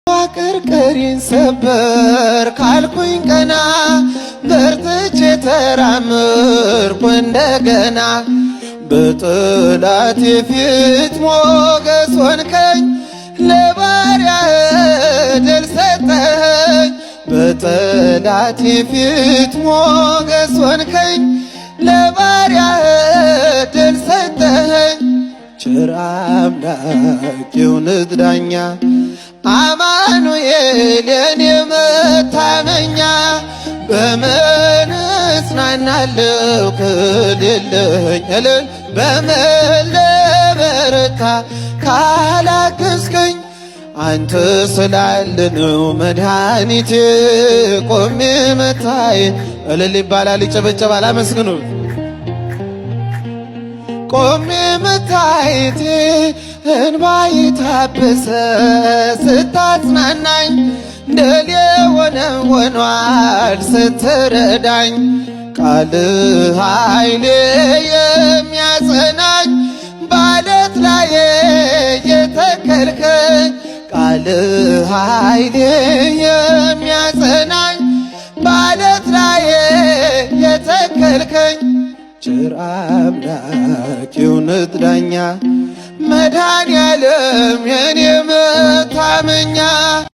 ቅርቅሬን ሰበር ካልኩኝ ቀና በርትቼ ተራመድኩ እንደገና በጠላቴ ፊት ሞገስ ሆንከኝ ለባሪያህ ድል ሰጠኸኝ በጠላቴ ፊት ሞገስ ሆንከኝ ለባሪያህ ድል ሰጠኸኝ ቸር አምላክ የእውነት ዳኛ አማኑኤል የኔ መታመኛ በምን እጽናናለሁ ከሌለኝ እልል በምን ልበረታ ካላገዝከኝ አንተ ስላለ ነው መድኃኒቴ ቆሜ መታየት እልል ይባላል ይጨበጨባል አመስግኑት ቆሜ መታየቴ እንባዬ ታበሰ ስታጽናናኝ ድል የሆነ ሆኗል ስትረዳኝ ቃልህ ኃይሌ የሚያጸናኝ በዓለት ላይ የተከልከኝ ቃልህ ኃይሌ የሚያጸናኝ በዓለት ላይ የተከልከኝ ቸር አምላክ የእውነት ዳኛ መድኃኔዓለም የኔ መታመኛ